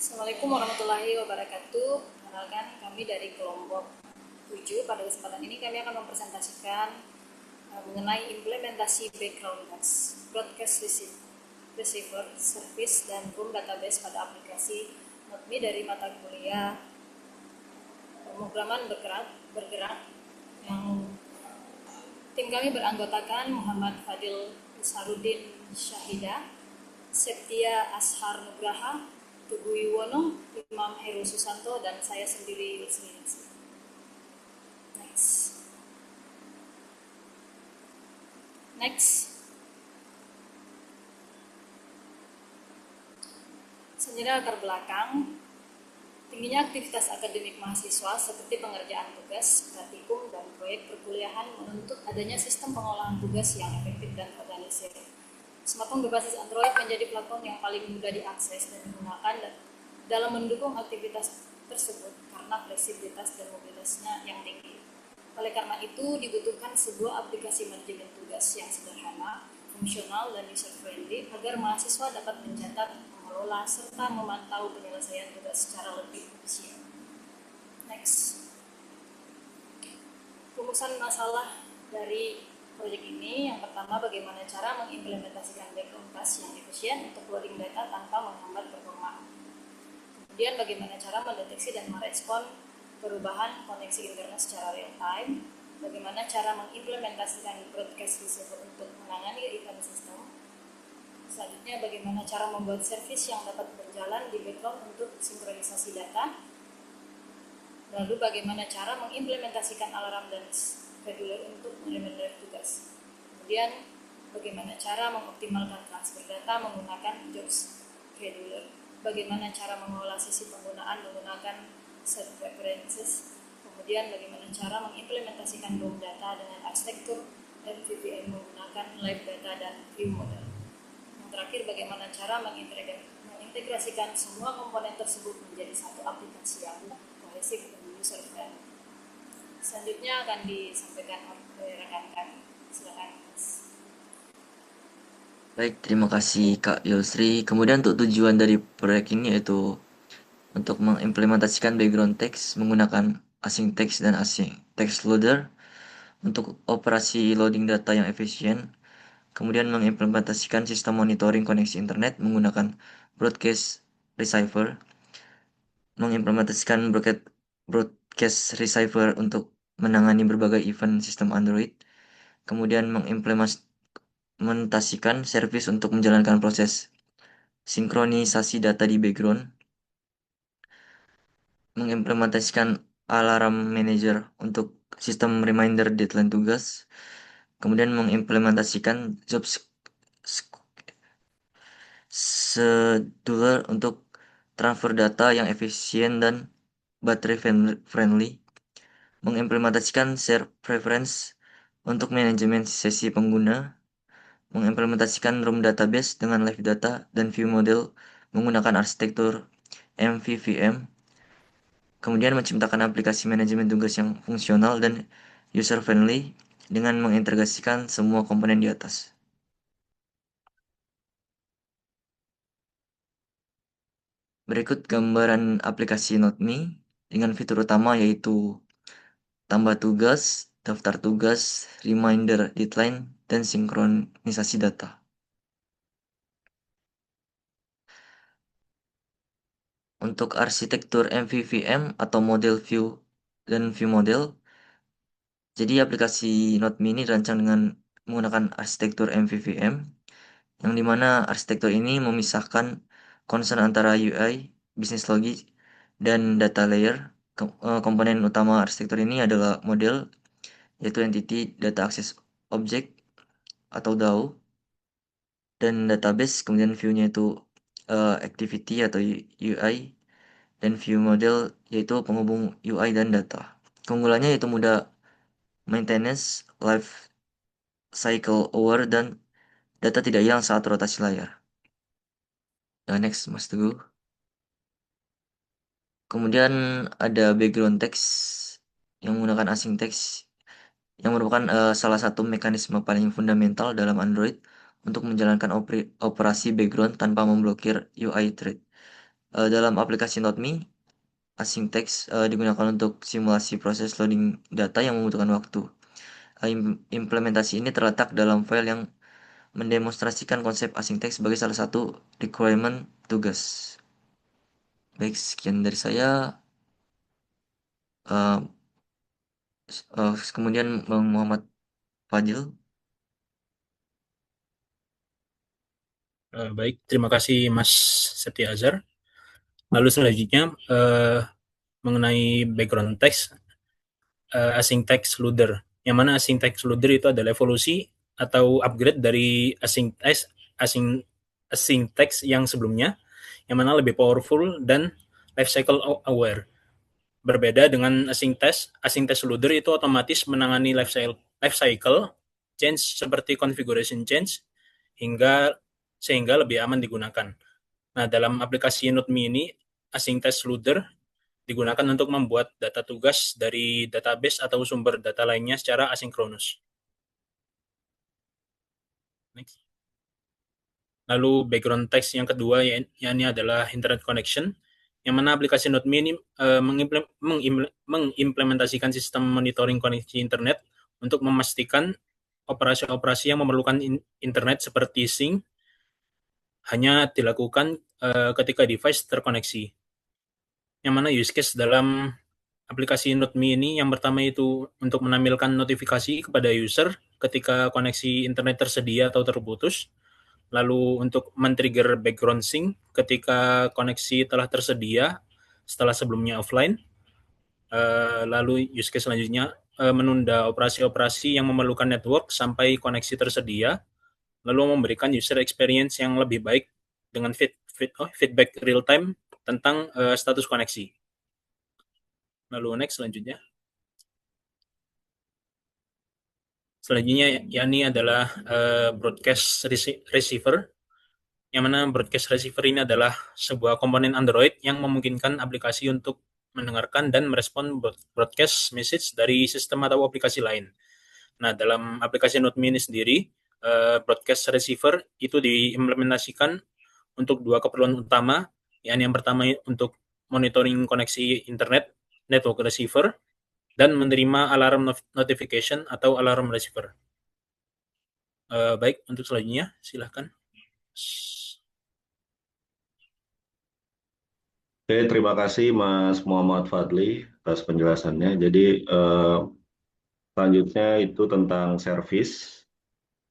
Assalamualaikum warahmatullahi wabarakatuh. Perkenalkan kami dari kelompok 7. Pada kesempatan ini kami akan mempresentasikan mengenai implementasi background task, broadcast receiver, service, dan room database pada aplikasi NotMe dari mata kuliah pemrograman bergerak yang tim kami beranggotakan Muhammad Fadil Sarudin Syahida, Septia Ashar Nugraha, Tugu Yuwono, Imam Heru Susanto, dan saya sendiri Yusni. Next. Sejarah latar belakang. Tingginya aktivitas akademik mahasiswa seperti pengerjaan tugas, praktikum, dan proyek perkuliahan menuntut adanya sistem pengolahan tugas yang efektif dan organisir. Smartphone berbasis Android menjadi platform yang paling mudah diakses dan digunakan dalam mendukung aktivitas tersebut karena fleksibilitas dan mobilitasnya yang tinggi. Oleh karena itu, dibutuhkan sebuah aplikasi manajemen tugas yang sederhana, fungsional, dan user-friendly agar mahasiswa dapat mencatat, mengelola, serta memantau penyelesaian tugas secara lebih efisien. Next. Rumusan masalah dari proyek ini, yang pertama, bagaimana cara mengimplementasikan background task yang efisien untuk loading data tanpa menghambat performa. Kemudian, bagaimana cara mendeteksi dan merespon perubahan koneksi internet secara real time. Bagaimana cara mengimplementasikan broadcast receiver untuk menangani event system. Selanjutnya, bagaimana cara membuat service yang dapat berjalan di background untuk sinkronisasi data. Lalu, bagaimana cara mengimplementasikan alarm dan scheduler untuk mereminder tugas. Kemudian, bagaimana cara mengoptimalkan transfer data menggunakan jobs scheduler. Bagaimana cara mengolah sisi penggunaan menggunakan set preferences. Kemudian, bagaimana cara mengimplementasikan room data dengan arsitektur MVVM menggunakan live data dan view model. Yang terakhir, bagaimana cara mengintegrasikan semua komponen tersebut menjadi satu aplikasi yang kohesif dan user friendly. Selanjutnya akan disampaikan oleh rekan kami. Silakan. Baik, terima kasih Kak Yusri. Kemudian untuk tujuan dari proyek ini yaitu untuk mengimplementasikan background text menggunakan async text dan async text loader untuk operasi loading data yang efisien. Kemudian mengimplementasikan sistem monitoring koneksi internet menggunakan broadcast receiver. Mengimplementasikan broadcast receiver untuk menangani berbagai event sistem Android. Kemudian mengimplementasikan service untuk menjalankan proses sinkronisasi data di background, mengimplementasikan alarm manager untuk sistem reminder deadline tugas, kemudian mengimplementasikan job scheduler untuk transfer data yang efisien dan baterai friendly, mengimplementasikan share preference untuk manajemen sesi pengguna, mengimplementasikan room database dengan live data dan view model menggunakan arsitektur MVVM, kemudian menciptakan aplikasi manajemen tugas yang fungsional dan user-friendly dengan mengintegrasikan semua komponen di atas. Berikut gambaran aplikasi NotMe dengan fitur utama yaitu tambah tugas, daftar tugas, reminder deadline, dan sinkronisasi data. Untuk arsitektur MVVM atau model view dan view model, jadi aplikasi NotMe ini dirancang dengan menggunakan arsitektur MVVM, yang dimana arsitektur ini memisahkan concern antara UI, business logic, dan data layer. Komponen utama arsitektur ini adalah model, yaitu Entity Data Access Object atau DAO, dan database, kemudian view-nya itu activity atau UI, dan view model yaitu penghubung UI dan data. Keunggulannya yaitu mudah maintenance, life cycle aware, dan data tidak hilang saat rotasi layar. Next, Mas Teguh. Kemudian ada background text yang menggunakan async text yang merupakan salah satu mekanisme paling fundamental dalam Android untuk menjalankan operasi background tanpa memblokir UI thread. Dalam aplikasi NoteMe, async text digunakan untuk simulasi proses loading data yang membutuhkan waktu. Implementasi ini terletak dalam file yang mendemonstrasikan konsep async text sebagai salah satu requirement tugas. Baik, sekian dari saya. Uh, Kemudian Bang Muhammad Fadil. Baik, terima kasih Mas Setia Azhar. Lalu selanjutnya mengenai background text, async text loader. Yang mana async text loader itu adalah evolusi atau upgrade dari async text yang sebelumnya, yang mana lebih powerful dan lifecycle aware. Berbeda dengan async text loader itu otomatis menangani lifecycle change seperti configuration change sehingga lebih aman digunakan. Nah, dalam aplikasi NoteMe ini, async text loader digunakan untuk membuat data tugas dari database atau sumber data lainnya secara asinkronus. Next. Lalu background text yang kedua yakni adalah internet connection, yang mana aplikasi NoteMe ini mengimplementasikan sistem monitoring koneksi internet untuk memastikan operasi-operasi yang memerlukan internet seperti sync hanya dilakukan ketika device terkoneksi. Yang mana use case dalam aplikasi NoteMe ini yang pertama itu untuk menampilkan notifikasi kepada user ketika koneksi internet tersedia atau terputus. Lalu untuk men-trigger background sync ketika koneksi telah tersedia setelah sebelumnya offline. Lalu use case selanjutnya menunda operasi-operasi yang memerlukan network sampai koneksi tersedia, lalu memberikan user experience yang lebih baik dengan feedback real time tentang status koneksi. Lalu next selanjutnya. Selanjutnya yakni adalah broadcast receiver, yang mana broadcast receiver ini adalah sebuah komponen Android yang memungkinkan aplikasi untuk mendengarkan dan merespon broadcast message dari sistem atau aplikasi lain. Nah, dalam aplikasi NoteMe ini sendiri, broadcast receiver itu diimplementasikan untuk dua keperluan utama, yakni yang pertama untuk monitoring koneksi internet, network receiver, dan menerima alarm notification atau alarm receiver. Baik, untuk selanjutnya, silahkan. Oke, terima kasih Mas Muhammad Fadli atas penjelasannya. Jadi selanjutnya itu tentang service.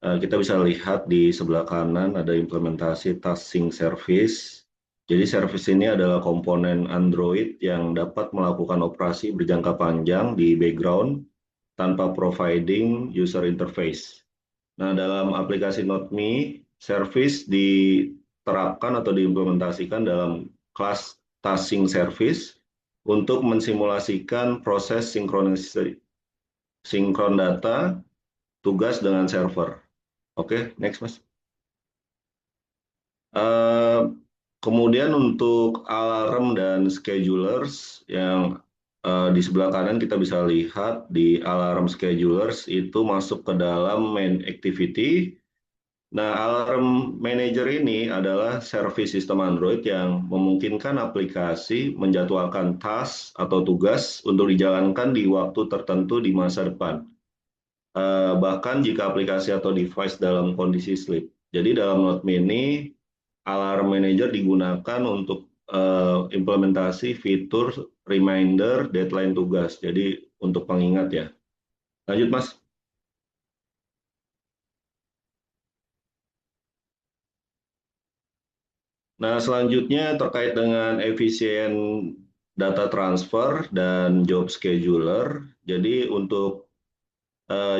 Kita bisa lihat di sebelah kanan ada implementasi task sync service. Jadi service ini adalah komponen Android yang dapat melakukan operasi berjangka panjang di background tanpa providing user interface. Nah, dalam aplikasi NoteMe, service diterapkan atau diimplementasikan dalam kelas task sync service untuk mensimulasikan proses sinkron data tugas dengan server. Oke, next Mas. Kemudian untuk alarm dan schedulers yang di sebelah kanan kita bisa lihat di alarm schedulers itu masuk ke dalam main activity. Nah, alarm manager ini adalah service sistem Android yang memungkinkan aplikasi menjadwalkan task atau tugas untuk dijalankan di waktu tertentu di masa depan. Bahkan jika aplikasi atau device dalam kondisi sleep. Jadi dalam NoteMe ini, alarm manager digunakan untuk implementasi fitur reminder deadline tugas. Jadi untuk pengingat ya. Lanjut Mas. Nah, selanjutnya terkait dengan efisien data transfer dan job scheduler. Jadi untuk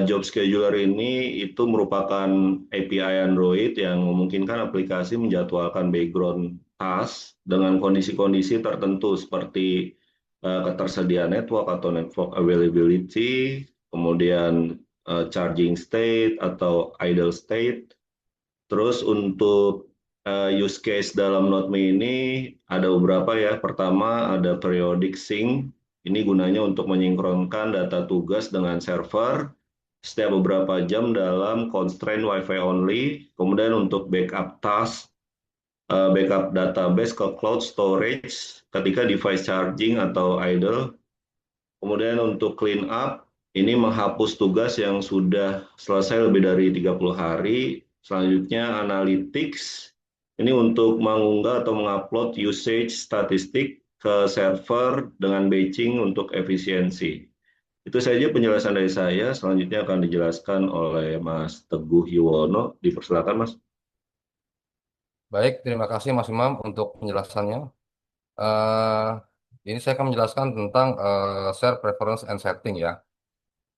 job scheduler ini itu merupakan API Android yang memungkinkan aplikasi menjadwalkan background task dengan kondisi-kondisi tertentu seperti ketersediaan network atau network availability, kemudian charging state atau idle state. Terus untuk use case dalam NoteMe ini ada beberapa ya. Pertama ada periodic sync. Ini gunanya untuk menyinkronkan data tugas dengan server setiap beberapa jam dalam constraint Wi-Fi only. Kemudian untuk backup task backup database ke cloud storage ketika device charging atau idle. Kemudian untuk clean up, ini menghapus tugas yang sudah selesai lebih dari 30 hari. Selanjutnya analytics, ini untuk mengunggah atau mengupload usage statistik ke server dengan batching untuk efisiensi. Itu saja penjelasan dari saya. Selanjutnya akan dijelaskan oleh Mas Teguh Yuwono. Dipersilakan, Mas. Baik, terima kasih Mas Imam untuk penjelasannya. Eh, ini saya akan menjelaskan tentang share preference and setting ya.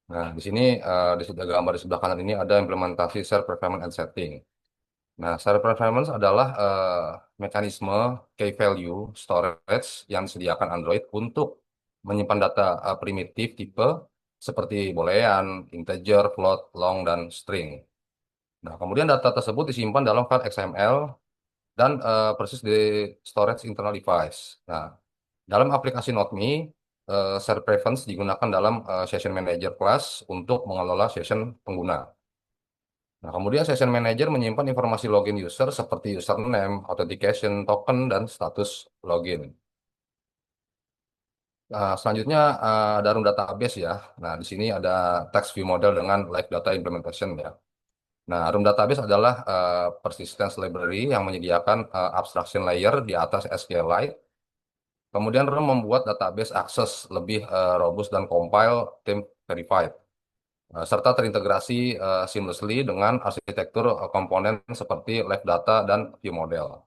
Nah, di sini di gambar di sebelah kanan ini ada implementasi share preference and setting. Nah, share preference adalah mekanisme key value storage yang disediakan Android untuk menyimpan data primitif tipe seperti boolean, integer, float, long, dan string. Nah, kemudian data tersebut disimpan dalam file XML dan persis di storage internal device. Nah, dalam aplikasi NoteMe, share preference digunakan dalam session manager class untuk mengelola session pengguna. Nah, kemudian session manager menyimpan informasi login user seperti username, authentication, token, dan status login. Selanjutnya ada room database ya. Nah, di sini ada text view model dengan live data implementation ya. Nah, room database adalah persistence library yang menyediakan abstraction layer di atas SQLite. Kemudian room membuat database akses lebih robust dan compile team verified. Serta terintegrasi seamlessly dengan arsitektur komponen seperti live data dan view model.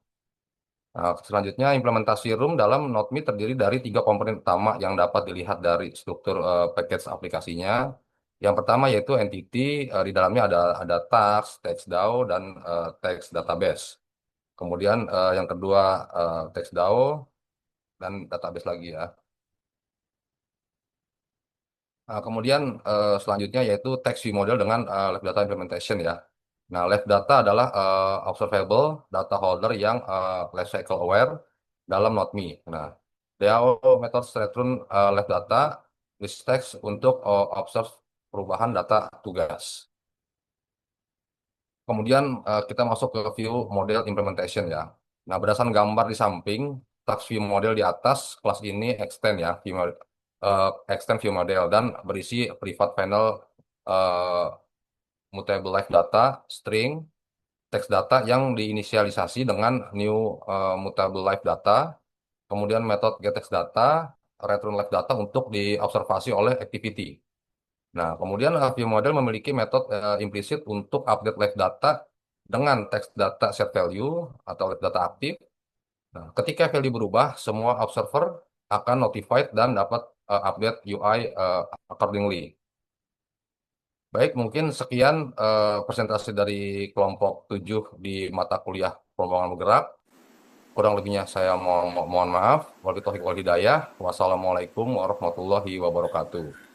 Selanjutnya, implementasi room dalam NoteMe terdiri dari 3 komponen utama yang dapat dilihat dari struktur package aplikasinya. Yang pertama yaitu entity, di dalamnya ada task, text DAO, dan text database. Kemudian yang kedua text DAO dan database lagi ya. Kemudian selanjutnya yaitu text view model dengan live data implementation ya. Nah, live data adalah observable data holder yang life cycle aware dalam NoteMe. Nah, DAO method return live data list text untuk observe perubahan data tugas. Kemudian kita masuk ke view model implementation ya. Nah, berdasarkan gambar di samping, text view model di atas, kelas ini extend ya, extend view model dan berisi private panel uh, mutable live data, string, text data yang diinisialisasi dengan new mutable live data, kemudian metode getText data, return live data untuk diobservasi oleh activity. Nah, kemudian view model memiliki metode implisit untuk update live data dengan text data set value atau live data aktif. Nah, ketika value berubah, semua observer akan notified dan dapat update UI accordingly. Baik, mungkin sekian presentasi dari kelompok 7 di mata kuliah pengembangan bergerak. Kurang lebihnya saya mohon maaf. Wabillahi taufiq wal hidayah. Wassalamualaikum warahmatullahi wabarakatuh.